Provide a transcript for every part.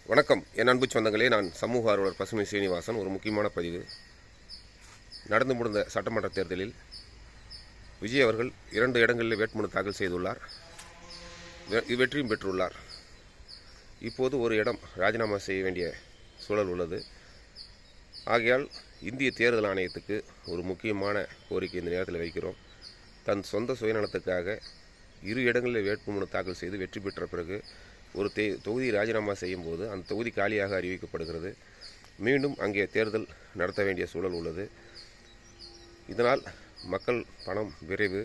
வணக்கம் என் அன்பு சொந்தங்களே. நான் சமூக ஆர்வலர் பசுமை சீனிவாசன். ஒரு முக்கியமான பதிவு. நடந்து முடிந்த சட்டமன்ற தேர்தலில் விஜய் அவர்கள் 2 இடங்களில் வேட்புமனு தாக்கல் செய்துள்ளார். வெற்றியும் பெற்றுள்ளார். இப்போது ஒரு இடம் ராஜினாமா செய்ய வேண்டிய சூழல் உள்ளது. ஆகையால் இந்திய தேர்தல் ஆணையத்துக்கு ஒரு முக்கியமான கோரிக்கை இந்த நேரத்தில் வைக்கிறோம். தன் சொந்த சுயநலத்துக்காக 2 இடங்களில் வேட்புமனு தாக்கல் செய்து வெற்றி பெற்ற பிறகு ஒரு தொகுதி ராஜினாமா செய்யும் போது அந்த தொகுதி காலியாக அறிவிக்கப்படுகிறது. மீண்டும் அங்கே தேர்தல் நடத்த வேண்டிய சூழல் உள்ளது. இதனால் மக்கள் பணம் விரைவு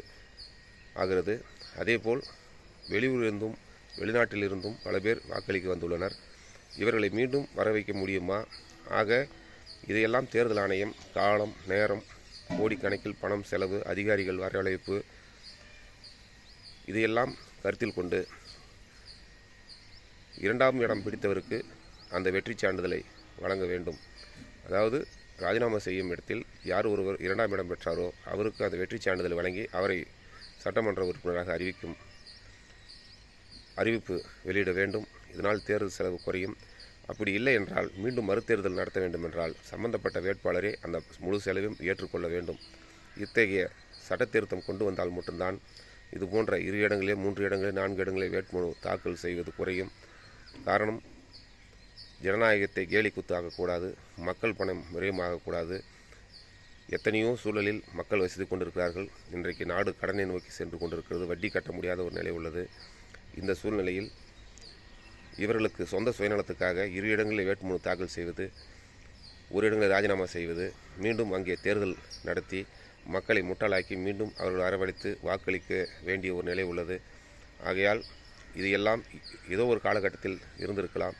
ஆகிறது. அதேபோல் வெளியூரிலிருந்தும் வெளிநாட்டிலிருந்தும் பல பேர் வாக்களிக்க வந்துள்ளனர். இவர்களை மீண்டும் வர வைக்க முடியுமா? ஆக இதையெல்லாம் தேர்தல் ஆணையம் காலம், நேரம், கோடிக்கணக்கில் பணம் செலவு, அதிகாரிகள் வரவழைப்பு இதையெல்லாம் கருத்தில் கொண்டு 2ஆம் இடம் பிடித்தவருக்கு அந்த வெற்றி சான்றிதழை வழங்க வேண்டும். அதாவது ராஜினாமா செய்யும் இடத்தில் யார் ஒருவர் 2ஆம் இடம் பெற்றாரோ அவருக்கு அந்த வெற்றி சான்றிதழை வழங்கி அவரை சட்டமன்ற உறுப்பினராக அறிவிப்பு வெளியிட வேண்டும். இதனால் தேர்தல் செலவு குறையும். அப்படி இல்லை என்றால் மீண்டும் மறுதேர்தல் நடத்த வேண்டும் என்றால் சம்பந்தப்பட்ட வேட்பாளரே அந்த முழு செலவையும் ஏற்றுக்கொள்ள வேண்டும். இத்தகைய சட்ட திருத்தம் கொண்டு வந்தால் மட்டும்தான் இதுபோன்ற 2 இடங்களே 3 இடங்களே 4 இடங்களே வேட்புமனு தாக்கல் செய்வது குறையும். காரணம், ஜனநாயகத்தை கேலி குத்தாகக்கூடாது, மக்கள் பணம் விரயமாகக்கூடாது. எத்தனையோ சூழலில் மக்கள் வசித்து கொண்டிருக்கிறார்கள். இன்றைக்கு நாடு கடனை நோக்கி சென்று கொண்டிருக்கிறது. வட்டி கட்ட முடியாத ஒரு நிலை உள்ளது. இந்த சூழ்நிலையில் இவர்களுக்கு சொந்த சுயநலத்துக்காக 2 இடங்களில் வேட்புமனு தாக்கல் செய்வது, ஒரு இடங்களில் ராஜினாமா செய்வது, மீண்டும் அங்கே தேர்தல் நடத்தி மக்களை முட்டாளாக்கி மீண்டும் அவர்கள் அரவணைத்து வாக்களிக்க வேண்டிய ஒரு நிலை உள்ளது. ஆகையால் இதையெல்லாம் ஏதோ ஒரு காலகட்டத்தில் இருந்திருக்கலாம்.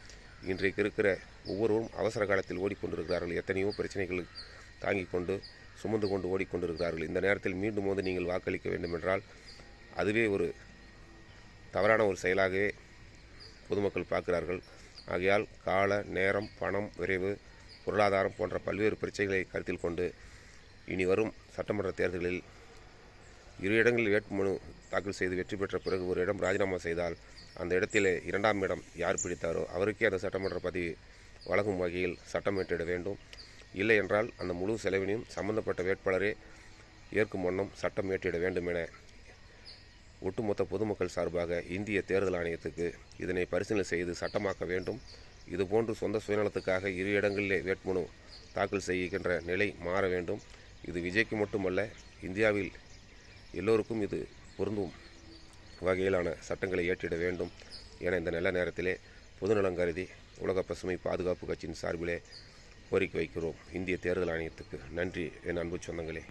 இன்றைக்கு இருக்கிற ஒவ்வொருவரும் அவசர காலத்தில் ஓடிக்கொண்டிருக்கிறார்கள். எத்தனையோ பிரச்சனைகள் தாங்கிக் கொண்டு சுமந்து கொண்டு ஓடிக்கொண்டிருக்கிறார்கள். இந்த நேரத்தில் மீண்டும் நீங்கள் வாக்களிக்க வேண்டும் என்றால் அதுவே ஒரு தவறான ஒரு செயலாகவே பொதுமக்கள் பார்க்கிறார்கள். ஆகையால் கால, நேரம், பணம் விரைவு, பொருளாதாரம் போன்ற பல்வேறு பிரச்சனைகளை கருத்தில் கொண்டு இனி வரும் சட்டமன்ற தேர்தலில் 2 இடங்களில் வேட்புமனு தாக்கல் செய்து வெற்றி பெற்ற பிறகு ஒரு இடம் ராஜினாமா செய்தால் அந்த இடத்திலே 2ஆம் இடம் யார் பிடித்தாரோ அவருக்கே அந்த சட்டமன்ற பதவி வழங்கும் வகையில் சட்டம் இயற்றிட வேண்டும். இல்லை என்றால் அந்த முழு செலவினையும் சம்பந்தப்பட்ட வேட்பாளரே ஏற்கும் வண்ணம் சட்டம் இயற்றிட வேண்டும் என ஒட்டுமொத்த பொதுமக்கள் சார்பாக இந்திய தேர்தல் ஆணையத்துக்கு இதனை பரிசீலனை செய்து சட்டமாக்க வேண்டும். இதுபோன்று சொந்த சுயநலத்துக்காக 2 இடங்களிலே வேட்புமனு தாக்கல் செய்கின்ற நிலை மாற வேண்டும். இது விஜய்க்கு மட்டுமல்ல, இந்தியாவில் எல்லோருக்கும் இது பொருந்தும் வகையிலான சட்டங்களை ஏற்றிட வேண்டும் என இந்த நல்ல நேரத்திலே பொதுநலம் கருதி உலக பசுமை பாதுகாப்பு கட்சியின் சார்பிலே கோரிக்கை வைக்கிறோம் இந்திய தேர்தல் ஆணையத்துக்கு. நன்றி என் அன்பு சொந்தங்களே.